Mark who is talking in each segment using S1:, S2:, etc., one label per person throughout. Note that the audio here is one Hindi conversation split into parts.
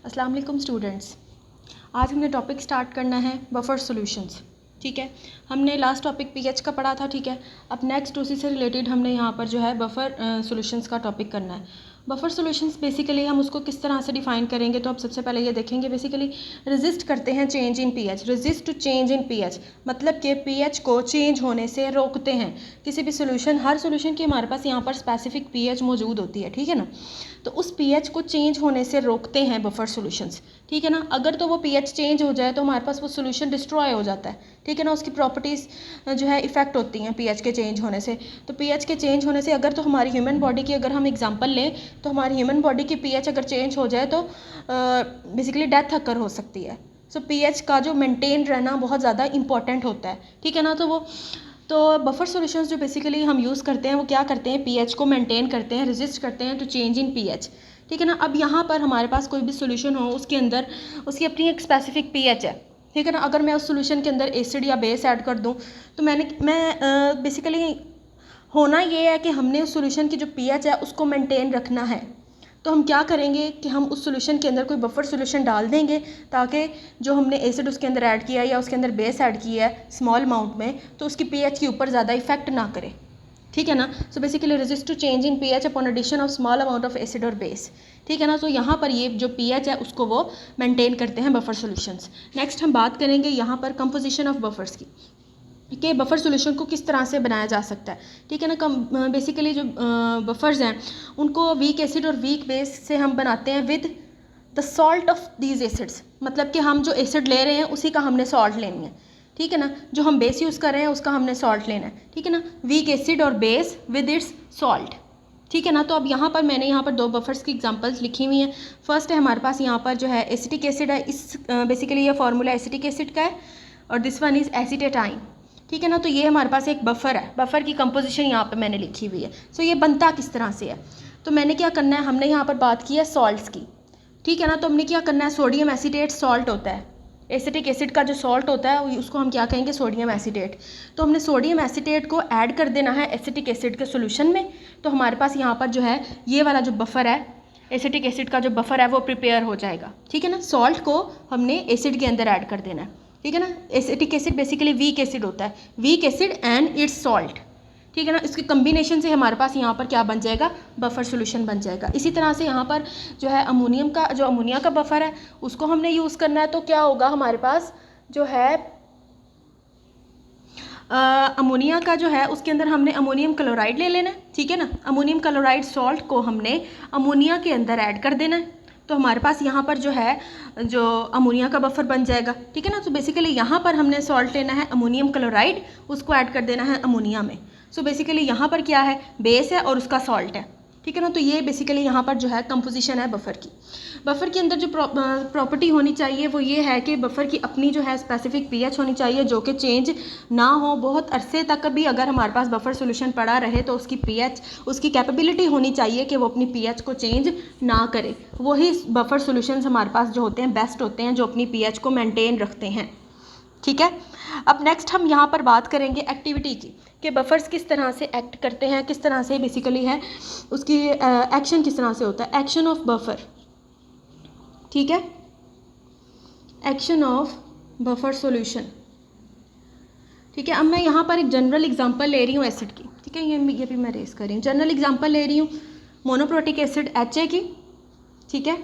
S1: अस्सलाम वालेकुम स्टूडेंट्स। आज हमने टॉपिक स्टार्ट करना है बफर सॉल्यूशंस। ठीक है, हमने लास्ट टॉपिक पीएच का पढ़ा था। ठीक है, अब नेक्स्ट उसी से रिलेटेड हमने यहाँ पर जो है बफर सॉल्यूशंस का टॉपिक करना है। बफर सॉल्यूशंस बेसिकली हम उसको किस तरह से डिफाइन करेंगे, तो अब सबसे पहले ये देखेंगे बेसिकली रेजिस्ट करते हैं change in pH. Resist to change in pH मतलब कि पीएच को चेंज होने से रोकते हैं। किसी भी सोल्यूशन, हर सोल्यूशन की हमारे पास यहाँ पर स्पेसिफिक पीएच मौजूद होती है। ठीक है ना, तो उस पीएच को चेंज होने से रोकते हैं बफर सॉल्यूशंस। ठीक है ना, अगर तो वो पीएच चेंज हो जाए तो हमारे पास वो सोल्यूशन डिस्ट्रॉय हो जाता है। ठीक है ना, उसकी प्रॉपर्टीज़ जो है इफेक्ट होती हैं पीएच के चेंज होने से। तो पीएच के चेंज होने से अगर तो हमारी ह्यूमन बॉडी की अगर हम एग्जांपल लें तो हमारी ह्यूमन बॉडी की पीएच अगर चेंज हो जाए तो बेसिकली डेथ अकर हो सकती है। सो पीएच का जो मेंटेन रहना बहुत ज़्यादा इंपॉर्टेंट होता है। ठीक है ना, तो बफर सॉल्यूशंस जो बेसिकली हम यूज़ करते हैं वो क्या करते हैं, पीएच को मेंटेन करते हैं, रेजिस्ट करते हैं टू चेंज इन पीएच। ठीक है ना, अब यहाँ पर हमारे पास कोई भी सॉल्यूशन हो उसके अंदर उसकी अपनी एक स्पेसिफिक पीएच है। ठीक है ना, अगर मैं उस सॉल्यूशन के अंदर एसिड या बेस ऐड कर दूँ तो मैं बेसिकली होना ये है कि हमने उस सॉल्यूशन की जो पीएच है उसको मेंटेन रखना है। तो हम क्या करेंगे कि हम उस सॉल्यूशन के अंदर कोई बफर सॉल्यूशन डाल देंगे ताकि जो हमने एसिड उसके अंदर ऐड किया है या उसके अंदर बेस ऐड किया है स्मॉल अमाउंट में, तो उसकी पीएच के ऊपर ज़्यादा इफेक्ट ना करे। ठीक है ना, so basically resist to change in pH upon addition of small amount of acid और बेस। ठीक है ना, तो यहाँ पर ये जो पीएच है उसको वो मेंटेन करते हैं बफर सॉल्यूशंस। नेक्स्ट हम बात करेंगे यहाँ पर कंपोजिशन ऑफ बफर्स की, कि बफर सॉल्यूशन को किस तरह से बनाया जा सकता है। ठीक है ना, बेसिकली जो बफर्स हैं उनको वीक एसिड और वीक बेस से हम बनाते हैं with the salt of these acids. मतलब कि हम जो एसिड ले रहे हैं उसी का हमने सॉल्ट लेनी है। ठीक है ना, जो हम बेस यूज़ कर रहे हैं उसका हमने सॉल्ट लेना है। ठीक है ना, वीक एसिड और बेस विद इट्स सॉल्ट। ठीक है ना, तो अब यहाँ पर मैंने यहाँ पर दो बफर्स की एग्जांपल्स लिखी हुई हैं। फर्स्ट है हमारे पास यहाँ पर जो है एसिटिक एसिड है, इस बेसिकली ये फार्मूला एसिटिक एसिड का है, और दिस वन इज़ एसीटेटाइन। ठीक है ना, तो ये हमारे पास एक बफर है, बफर की कंपोजिशन यहाँ पे मैंने लिखी हुई है। सो ये बनता किस तरह से है, तो मैंने क्या करना है, हमने यहाँ पर बात की है सॉल्ट्स की। ठीक है ना, तो हमने क्या करना है, सोडियम एसीटेट सॉल्ट होता है, एसिटिक एसिड का जो सॉल्ट होता है उसको हम क्या कहेंगे, सोडियम एसीटेट। तो हमने सोडियम एसीटेट को ऐड कर देना है एसिटिक एसिड के सोल्यूशन में। तो हमारे पास यहाँ पर जो है ये वाला जो बफर है, एसिटिक एसिड का जो बफर है वो प्रिपेयर हो जाएगा। ठीक है ना, सॉल्ट को हमने एसिड के अंदर ऐड कर देना है। ठीक है ना, acetic acid basically weak acid होता है, weak acid and it's salt. ठीक है ना, इसके कम्बिनेशन से हमारे पास यहाँ पर क्या बन जाएगा, बफर सॉल्यूशन बन जाएगा। इसी तरह से यहाँ पर जो है अमोनिया का बफर है उसको हमने यूज़ करना है। तो क्या होगा हमारे पास जो है अमोनिया का जो है उसके अंदर हमने अमोनियम क्लोराइड ले लेना है। ठीक है ना, अमोनियम क्लोराइड सॉल्ट को हमने अमोनिया के अंदर ऐड कर देना है। तो हमारे पास यहाँ पर जो है जो अमोनिया का बफर बन जाएगा। ठीक है ना, तो बेसिकली यहाँ पर हमने सॉल्ट लेना है अमोनियम क्लोराइड, उसको ऐड कर देना है अमोनिया में। सो बेसिकली यहाँ पर क्या है, बेस है और उसका सॉल्ट है। ठीक है ना, तो ये बेसिकली यहाँ पर जो है कंपोजिशन है बफर की। बफर के अंदर जो प्रॉपर्टी होनी चाहिए वो ये है कि बफर की अपनी जो है स्पेसिफिक पीएच होनी चाहिए जो कि चेंज ना हो। बहुत अरसे तक भी अगर हमारे पास बफर सॉल्यूशन पड़ा रहे तो उसकी पीएच, उसकी कैपेबिलिटी होनी चाहिए कि वो अपनी पीएच को चेंज ना करे। वही बफर सॉल्यूशंस हमारे पास जो होते हैं बेस्ट होते हैं, जो अपनी पीएच को मेंटेन रखते हैं। ठीक है, अब नेक्स्ट हम यहाँ पर बात करेंगे एक्टिविटी की, कि बफर्स किस तरह से एक्ट करते हैं, किस तरह से बेसिकली है उसकी एक्शन किस तरह से होता है। एक्शन ऑफ बफर, ठीक है, एक्शन ऑफ बफर सॉल्यूशन। ठीक है, अब मैं यहाँ पर एक जनरल एग्जांपल ले रही हूँ एसिड की। ठीक है, ये भी मैं रेस कर रही हूँ, जनरल एग्जांपल ले रही हूँ मोनोप्रोटिक एसिड HA की। ठीक है,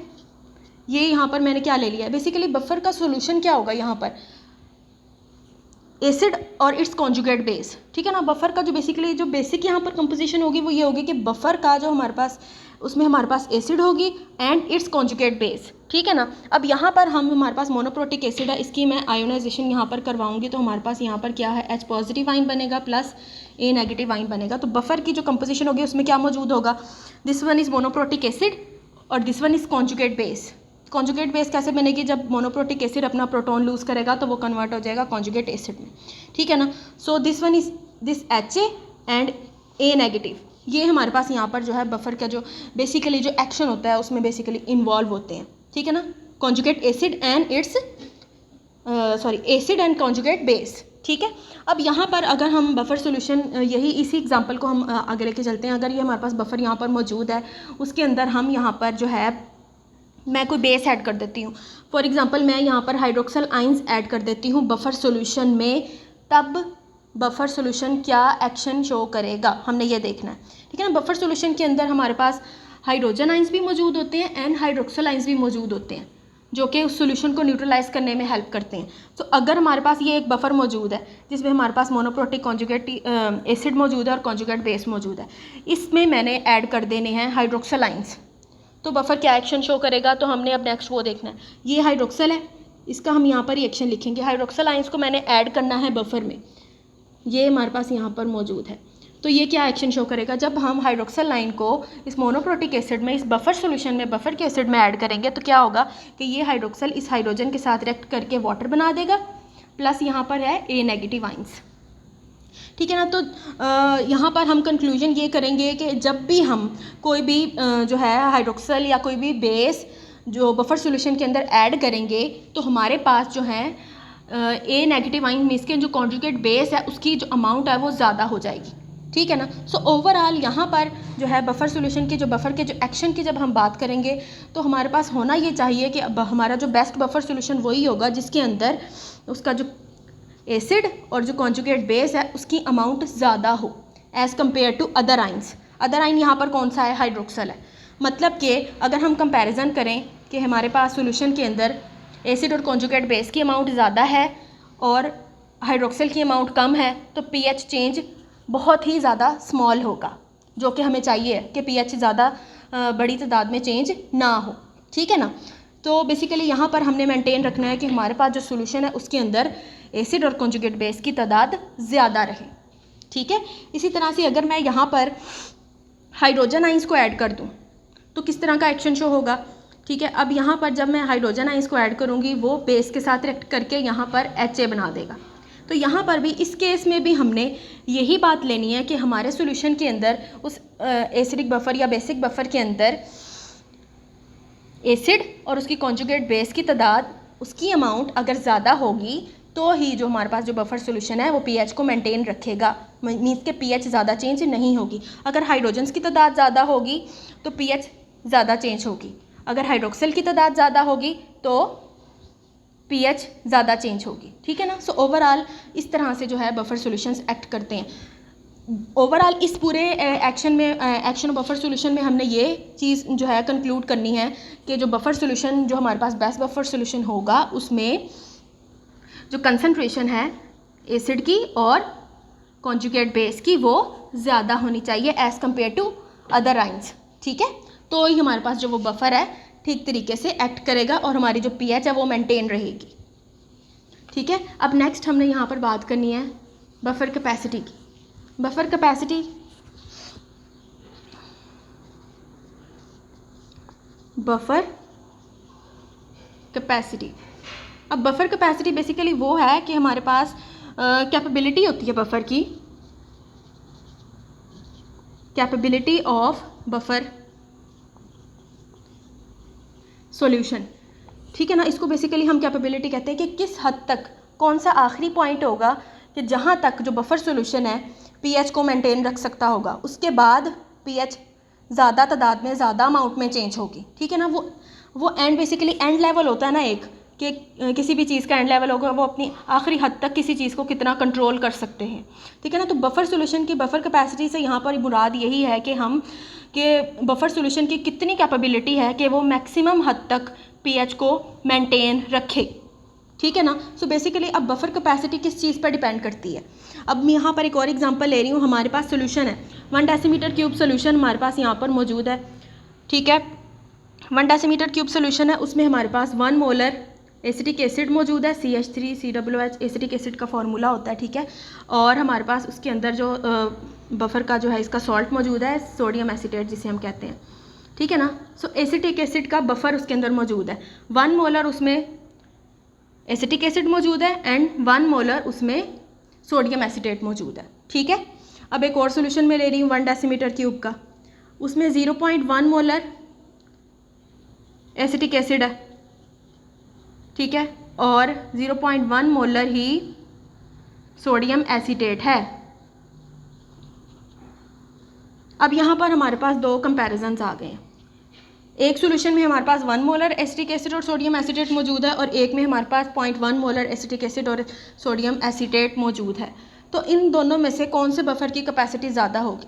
S1: ये यहाँ पर मैंने क्या ले लिया है, बेसिकली बफर का सॉल्यूशन क्या होगा यहाँ पर, एसिड और इट्स कॉन्जुगेट बेस। ठीक है ना, बफर का जो बेसिकली जो बेसिक यहाँ पर कंपोजिशन होगी वो ये होगी कि बफर का जो हमारे पास उसमें हमारे पास एसिड होगी एंड इट्स कॉन्जुगेट बेस। ठीक है ना, अब यहाँ पर हमारे पास मोनोप्रोटिक एसिड है, इसकी मैं आयोनाइजेशन यहाँ पर करवाऊंगी तो हमारे पास यहाँ पर क्या है, H पॉजिटिव आइन बनेगा प्लस A नेगेटिव आइन बनेगा। तो बफर की जो कंपोजिशन होगी उसमें क्या मौजूद होगा, this one is monoprotic acid और this one is conjugate base. Conjugate base कैसे बनेगी, जब मोनोप्रोटिक एसिड अपना प्रोटॉन लूज करेगा तो वो कन्वर्ट हो जाएगा कॉन्जुगेट एसिड में। ठीक है ना, so this one is this HA and A negative. ये हमारे पास यहाँ पर जो है बफर का जो बेसिकली जो एक्शन होता है उसमें बेसिकली इन्वॉल्व होते हैं। ठीक है ना, conjugate acid and it's acid and conjugate base. ठीक है, अब यहाँ पर अगर हम बफर सॉल्यूशन, यही इसी एग्जांपल को हम आगे लेके चलते हैं। अगर ये हमारे पास बफर यहाँ पर मौजूद है, उसके अंदर हम यहाँ पर जो है मैं कोई बेस ऐड कर देती हूँ, फॉर एग्जांपल मैं यहाँ पर हाइड्रोक्सल आइंस ऐड कर देती हूँ बफर सॉल्यूशन में, तब बफर सॉल्यूशन क्या एक्शन शो करेगा, हमने ये देखना है। ठीक है ना। बफर सॉल्यूशन के अंदर हमारे पास हाइड्रोजन आइंस भी मौजूद होते हैं एंड हाइड्रोक्सल आइंस भी मौजूद होते हैं, जो कि उस सॉल्यूशन को न्यूट्रलाइज करने में हेल्प करते हैं। तो अगर हमारे पास ये एक बफर मौजूद है जिसमें हमारे पास मोनोप्रोटिक कॉन्जुगेट एसिड मौजूद है और कॉन्जुगेट बेस मौजूद है, इसमें मैंने ऐड कर देने हैं हाइड्रोक्सल आइंस, तो बफर क्या एक्शन शो करेगा, तो हमने अब नेक्स्ट वो देखना है। ये हाइड्रोक्सल है, इसका हम यहाँ पर रिएक्शन लिखेंगे। हाइड्रोक्सल आइंस को मैंने ऐड करना है बफर में, ये हमारे पास यहाँ पर मौजूद है। तो ये क्या एक्शन शो करेगा, जब हम हाइड्रोक्सल लाइन को इस मोनोप्रोटिक एसिड में, इस बफर सॉल्यूशन में, बफर के एसिड में ऐड करेंगे, तो क्या होगा कि ये हाइड्रोक्सल इस हाइड्रोजन के साथ रिएक्ट करके वाटर बना देगा, प्लस यहाँ पर है ए नेगेटिव आइंस। ठीक है ना। तो यहाँ पर हम कंक्लूजन ये करेंगे कि जब भी हम कोई भी जो है हाइड्रोक्सल या कोई भी बेस जो बफर सॉल्यूशन के अंदर ऐड करेंगे, तो हमारे पास जो है ए नेगेटिव आइन मीन्स के जो कॉन्जुगेट बेस है उसकी जो अमाउंट है वो ज़्यादा हो जाएगी। ठीक है ना। सो ओवरऑल यहाँ पर जो है बफर सॉल्यूशन के जो बफर के जो एक्शन की जब हम बात करेंगे, तो हमारे पास होना ये चाहिए कि हमारा जो बेस्ट बफर सॉल्यूशन वही होगा जिसके अंदर उसका जो एसिड और जो कॉन्जुगेट बेस है उसकी अमाउंट ज़्यादा हो as compare to other ions. Other ion यहाँ पर कौन सा है, हाइड्रोक्सल है। मतलब कि अगर हम कंपैरिजन करें कि हमारे पास सॉल्यूशन के अंदर एसिड और कॉन्जुगेट बेस की अमाउंट ज़्यादा है और हाइड्रोक्सल की अमाउंट कम है, तो पीएच चेंज बहुत ही ज़्यादा स्मॉल होगा, जो कि हमें चाहिए कि पीएच ज़्यादा बड़ी तादाद में चेंज ना हो। ठीक है ना। तो बेसिकली यहाँ पर हमने मेंटेन रखना है कि हमारे पास जो सॉल्यूशन है उसके अंदर एसिड और कॉन्जुगेट बेस की तादाद ज़्यादा रहे। ठीक है। इसी तरह से अगर मैं यहाँ पर हाइड्रोजन आइंस को ऐड कर दूँ तो किस तरह का एक्शन शो होगा। ठीक है। अब यहाँ पर जब मैं हाइड्रोजन आइंस को ऐड करूँगी, वो बेस के साथ रिएक्ट करके यहाँ पर HA बना देगा। तो यहाँ पर भी इस केस में भी हमने यही बात लेनी है कि हमारे सॉल्यूशन के अंदर उस एसिडिक बफर या बेसिक बफर के अंदर एसिड और उसकी कॉन्जुगेट बेस की तादाद, उसकी अमाउंट अगर ज़्यादा होगी तो ही जो हमारे पास जो बफर सॉल्यूशन है वो पीएच को मेंटेन रखेगा, मीन्स के पीएच ज़्यादा चेंज नहीं होगी। अगर हाइड्रोजन्स की तादाद ज़्यादा होगी तो पीएच ज़्यादा चेंज होगी, अगर हाइड्रोक्सल की तादाद ज़्यादा होगी तो पीएच ज़्यादा चेंज होगी। ठीक है ना। सो ओवरऑल इस तरह से जो है बफर सॉल्यूशंस एक्ट करते हैं। ओवरऑल इस पूरे एक्शन में, एक्शन बफर सॉल्यूशन में हमने ये चीज़ जो है कंक्लूड करनी है कि जो बफर सॉल्यूशन जो हमारे पास बेस्ट बफर सॉल्यूशन होगा उसमें जो कंसंट्रेशन है एसिड की और कॉन्जुगेट बेस की वो ज़्यादा होनी चाहिए as compare to other ions. ठीक है। तो ही हमारे पास जो वो बफर है ठीक तरीके से एक्ट करेगा और हमारी जो पीएच है वो मेंटेन रहेगी। ठीक है। अब नेक्स्ट हमने यहाँ पर बात करनी है बफर कैपेसिटी की। Buffer capacity, buffer capacity. अब बफर कैपेसिटी बेसिकली वो है कि हमारे पास कैपेबिलिटी होती है बफर की, कैपेबिलिटी ऑफ बफर सॉल्यूशन। ठीक है ना। इसको बेसिकली हम कैपेबिलिटी कहते हैं कि किस हद तक, कौन सा आखिरी पॉइंट होगा कि जहाँ तक जो बफर सॉल्यूशन है पीएच को मेंटेन रख सकता होगा, उसके बाद पीएच ज़्यादा तादाद में, ज़्यादा अमाउंट में चेंज होगी। ठीक है ना। वो एंड बेसिकली एंड लेवल होता है ना एक, कि किसी भी चीज़ का एंड लेवल होगा, वो अपनी आखिरी हद तक किसी चीज़ को कितना कंट्रोल कर सकते हैं। ठीक है ना। तो बफर सॉल्यूशन की बफर कैपेसिटी से यहाँ पर मुराद यही है कि हम कि बफर सॉल्यूशन की कितनी कैपेबिलिटी है कि वो मैक्सिमम हद तक पीएच को मेंटेन रखे। ठीक है ना। सो बेसिकली अब बफर कैपेसिटी किस चीज़ पर डिपेंड करती है। अब मैं यहाँ पर एक और एग्जांपल ले रही हूँ। हमारे पास सोल्यूशन है 1 डेसीमीटर क्यूब सोल्यूशन हमारे पास यहाँ पर मौजूद है। ठीक है। 1 डेसीमीटर क्यूब सोल्यूशन है, उसमें हमारे पास 1 मोलर एसिटिक एसिड मौजूद है, CH3COOH एसिटिक एसिड का फार्मूला होता है। ठीक है। और हमारे पास उसके अंदर जो बफर का जो है इसका सॉल्ट मौजूद है, सोडियम एसीटेट जिसे हम कहते हैं। ठीक है ना। सो एसिटिक एसिड का बफर उसके अंदर मौजूद है, 1 मोलर उसमें एसिटिक एसिड मौजूद है एंड 1 मोलर उसमें सोडियम एसीटेट मौजूद है। ठीक है। अब एक और सोल्यूशन में ले रही हूँ 1 डेसीमीटर क्यूब का, उसमें 0.1 मोलर एसिटिक एसिड है। ठीक है। और 0.1 मोलर ही सोडियम एसीटेट है। अब यहाँ पर हमारे पास 2 कंपैरिजन्स आ गए हैं। एक सोल्यूशन में हमारे पास 1 मोलर एसिटिक एसिड और सोडियम एसीटेट मौजूद है, और एक में हमारे पास 0.1 मोलर एसिटिक एसिड और सोडियम एसीटेट मौजूद है। तो इन दोनों में से कौन से बफर की कैपेसिटी ज़्यादा होगी?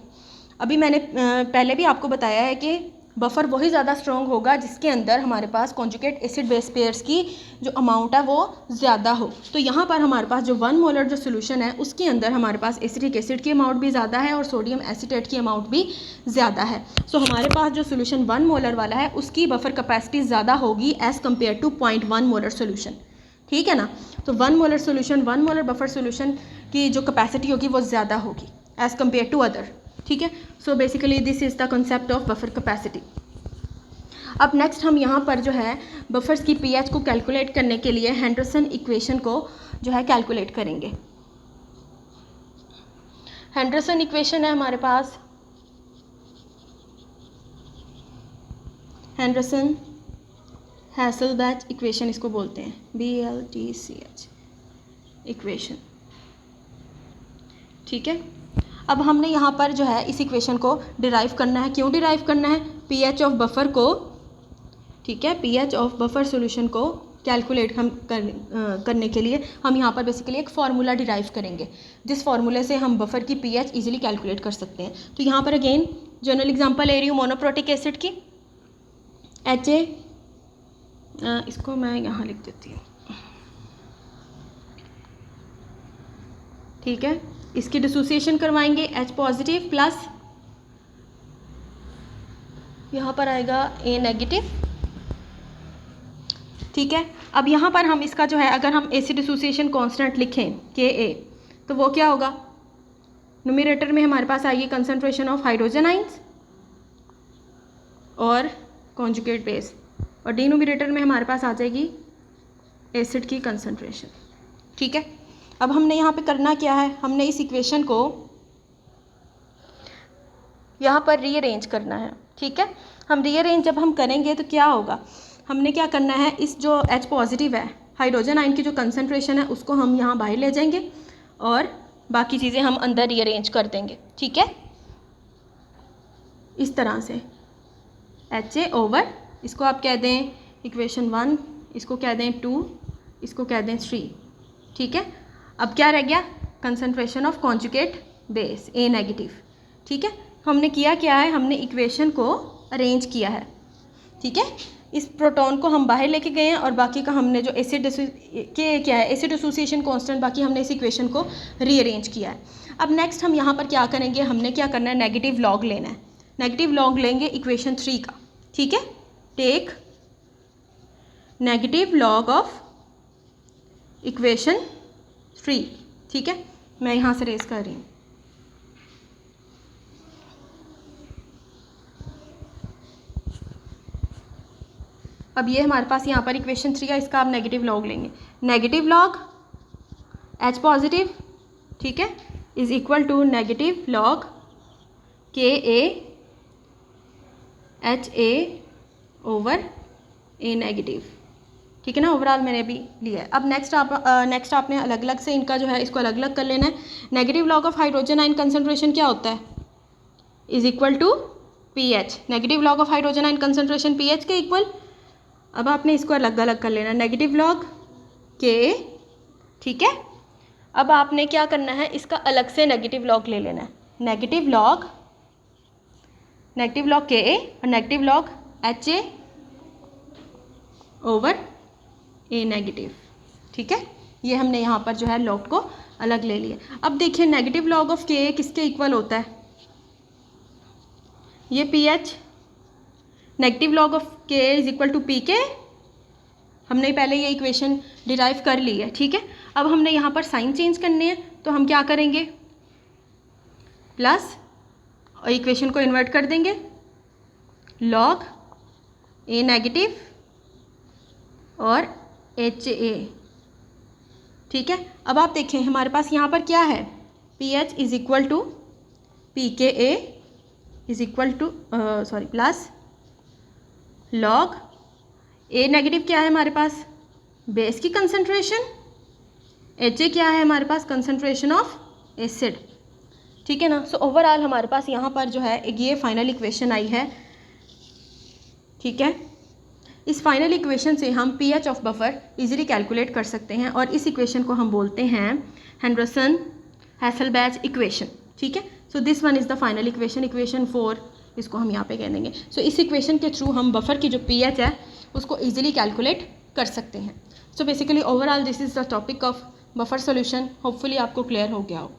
S1: अभी मैंने पहले भी आपको बताया है कि बफर वही ज़्यादा स्ट्रॉन्ग होगा जिसके अंदर हमारे पास कॉन्जुगेट एसिड बेस पेयर्स की जो अमाउंट है वो ज़्यादा हो। तो यहाँ पर हमारे पास जो 1 मोलर जो सोल्यूशन है उसके अंदर हमारे पास एसिटिक एसिड की अमाउंट भी ज़्यादा है और सोडियम एसीटेट की अमाउंट भी ज़्यादा है। सो हमारे पास जो सोल्यूशन 1 मोलर वाला है उसकी बफर कैपेसिटी ज़्यादा होगी as compare to 0.1 molar solution. ठीक है ना? तो 1 molar solution, 1 molar buffer solution की जो कैपेसिटी होगी वो ज़्यादा होगी एज़ कम्पेयर टू अदर। ठीक है? So basically this is the concept of buffer capacity. अब नेक्स्ट हम यहाँ पर जो है बफर्स की पीएच को कैलकुलेट करने के लिए हेंडरसन इक्वेशन को जो है कैलकुलेट करेंगे। हेंडरसन इक्वेशन है हमारे पास, हेंडरसन हैसेलबैच इक्वेशन इसको बोलते हैं, BLTCH इक्वेशन। ठीक है? अब हमने यहाँ पर जो है इस इक्वेशन को डिराइव करना है। क्यों डिराइव करना है? पीएच ऑफ बफर को, ठीक है, पीएच ऑफ बफर सॉल्यूशन को कैलकुलेट हम करने के लिए हम यहाँ पर बेसिकली एक फार्मूला डिराइव करेंगे जिस फार्मूले से हम बफर की पीएच इजीली कैलकुलेट कर सकते हैं। तो यहाँ पर अगेन जनरल एग्जांपल ले रही हूँ मोनोप्रोटिक एसिड की, HA, इसको मैं यहाँ लिख देती हूँ। ठीक है? इसकी डिसोसिएशन करवाएंगे H पॉजिटिव प्लस यहाँ पर आएगा A नेगेटिव। ठीक है? अब यहाँ पर हम इसका जो है अगर हम एसिड डिसोसिएशन कांस्टेंट लिखें Ka, तो वो क्या होगा? न्यूमरेटर में हमारे पास आएगी कंसंट्रेशन ऑफ हाइड्रोजन आइंस और कॉन्जुगेट बेस, और डिनोमिनेटर में हमारे पास आ जाएगी एसिड की कंसंट्रेशन। ठीक है? अब हमने यहाँ पे करना क्या है? हमने इस इक्वेशन को यहाँ पर रीअरेंज करना है। ठीक है? हम रीअरेंज जब हम करेंगे तो क्या होगा? हमने क्या करना है, इस जो H पॉजिटिव है हाइड्रोजन आयन की जो कंसंट्रेशन है उसको हम यहाँ बाहर ले जाएंगे और बाकी चीज़ें हम अंदर रीअरेंज कर देंगे। ठीक है? इस तरह से HA ओवर, इसको आप कह दें इक्वेशन 1, इसको कह दें 2, इसको कह दें 3। ठीक है? अब क्या रह गया? Concentration of conjugate base A negative. ठीक है? हमने किया क्या है? हमने इक्वेशन को अरेंज किया है। ठीक है? इस प्रोटॉन को हम बाहर लेके गए हैं और बाकी का हमने जो एसिड के क्या है एसिड एसोसिएशन कांस्टेंट, बाकी हमने इस इक्वेशन को रीअरेंज किया है। अब नेक्स्ट हम यहाँ पर क्या करेंगे? हमने क्या करना है? नेगेटिव लॉग लेना है। नेगेटिव लॉग लेंगे इक्वेशन 3 का। ठीक है? Take negative log of equation 3। ठीक है? मैं यहाँ से रेज कर रही हूँ। अब ये हमारे पास यहाँ पर इक्वेशन 3 का, इसका आप नेगेटिव लॉग लेंगे। नेगेटिव लॉग H पॉजिटिव, ठीक है, is equal to negative log Ka HA over A negative. ठीक है ना? ओवरऑल मैंने अभी लिया है। अब नेक्स्ट आपने अलग अलग से इनका जो है इसको अलग अलग कर लेना है। Negative log of hydrogen ion concentration क्या होता है? Is equal to pH. Negative log of hydrogen ion concentration pH के इक्वल। अब आपने इसको अलग अलग कर लेना, नेगेटिव लॉग के। ठीक है? अब आपने क्या करना है? इसका अलग से नेगेटिव लॉग ले लेना है। नेगेटिव लॉग के और negative log HA over A negative. ठीक है? ये हमने यहाँ पर जो है लॉग को अलग ले लिया। अब देखिए नेगेटिव लॉग ऑफ Ka किसके इक्वल होता है? ये pH. Negative log of Ka is equal to PK। हमने पहले ये इक्वेशन डिराइव कर ली है। ठीक है? अब हमने यहाँ पर साइन चेंज करने हैं, तो हम क्या करेंगे? प्लस और इक्वेशन को इन्वर्ट कर देंगे, लॉग A नेगेटिव और HA। ठीक है? अब आप देखें हमारे पास यहाँ पर क्या है? PH is equal to PKA is equal to plus log A negative क्या है हमारे पास? बेस की कंसंट्रेशन। HA क्या है हमारे पास? Concentration of acid. ठीक है ना? सो ओवरऑल हमारे पास यहाँ पर जो है ये फाइनल इक्वेशन आई है। ठीक है। इस फाइनल इक्वेशन से हम pH of buffer easily calculate कर सकते हैं और इस इक्वेशन को हम बोलते हैं हेंडरसन हैसलबैच इक्वेशन। ठीक है। So this one is the final equation, equation 4 इसको हम यहाँ पे कह देंगे। सो इस इक्वेशन के थ्रू हम बफर की जो pH है उसको ईजिली कैलकुलेट कर सकते हैं। So basically overall this is the topic of buffer solution. Hopefully आपको क्लियर हो गया हो।